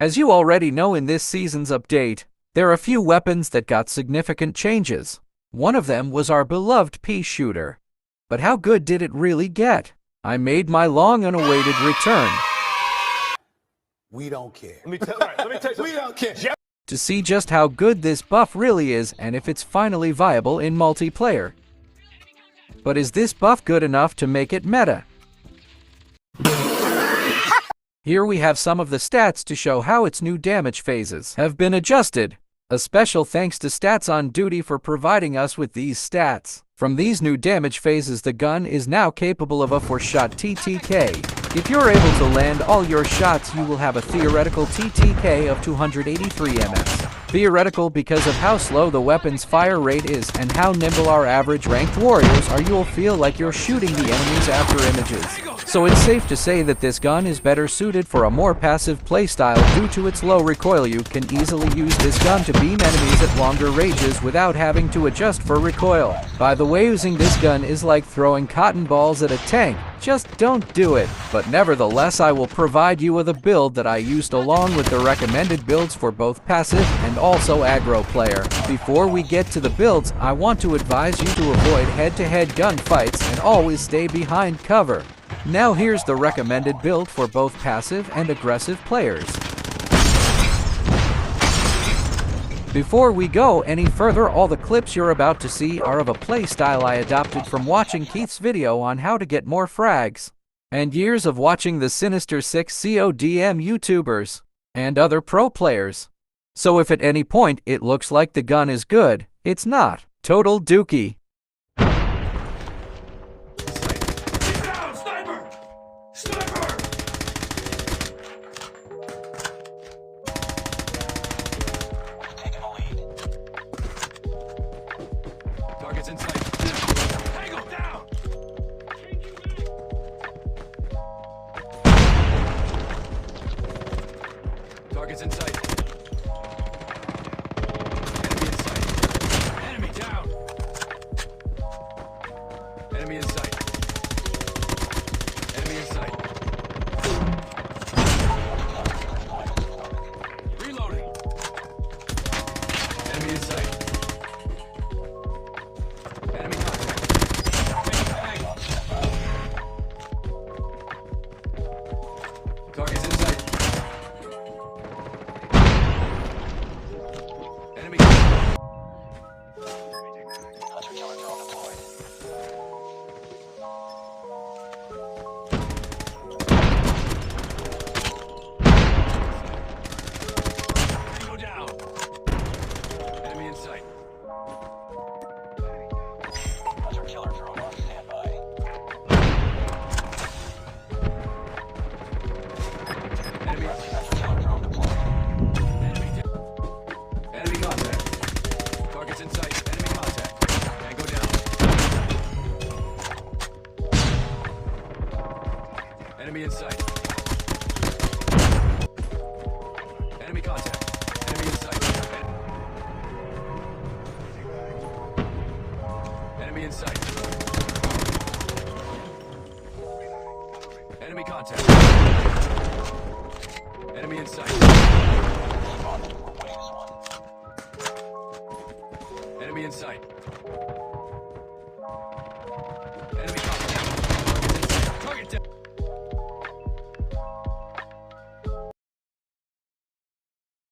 As you already know, in this season's update, there are a few weapons that got significant changes. One of them was our beloved pea shooter. But how good did it really get? I made my long and awaited return. We don't care. Let me tell you We don't care. To see just how good this buff really is and if it's finally viable in multiplayer. But is this buff good enough to make it meta? Here we have some of the stats to show how its new damage phases have been adjusted. A special thanks to Stats on Duty for providing us with these stats. From these new damage phases, the gun is now capable of a 4-shot TTK. If you're able to land all your shots, you will have a theoretical TTK of 283 ms. Theoretical because of how slow the weapon's fire rate is and how nimble our average ranked warriors are. You'll feel like you're shooting the enemies after images. So it's safe to say that this gun is better suited for a more passive playstyle due to its low recoil. You can easily use this gun to beam enemies at longer ranges without having to adjust for recoil. By the way, using this gun is like throwing cotton balls at a tank. Just don't do it. But nevertheless, I will provide you with a build that I used along with the recommended builds for both passive and also aggro player. Before we get to the builds, I want to advise you to avoid head-to-head gunfights and always stay behind cover. Now here's the recommended build for both passive and aggressive players. Before we go any further, all the clips you're about to see are of a playstyle I adopted from watching Keith's video on how to get more frags, and years of watching the Sinister 6 CODM YouTubers and other pro players. So if at any point it looks like the gun is good, it's not. Total dookie. Targets in sight. Tango down! Targets in sight. Enemy in sight. Enemy down! Enemy in sight. Enemy in sight. Reloading. Enemy in sight. Enemy contact. Targets in sight. Enemy contact. Hunter-killer drone deployed. Tango down. Enemy in sight. Hunter-killer drone on standby. Enemy hunter-killer drone deployed. Enemy contact. Targets in sight. Enemy contact. Tango down. Enemy in sight. Enemy contact. Enemy in sight. Enemy in sight. Enemy contact. Enemy in sight. Enemy in sight.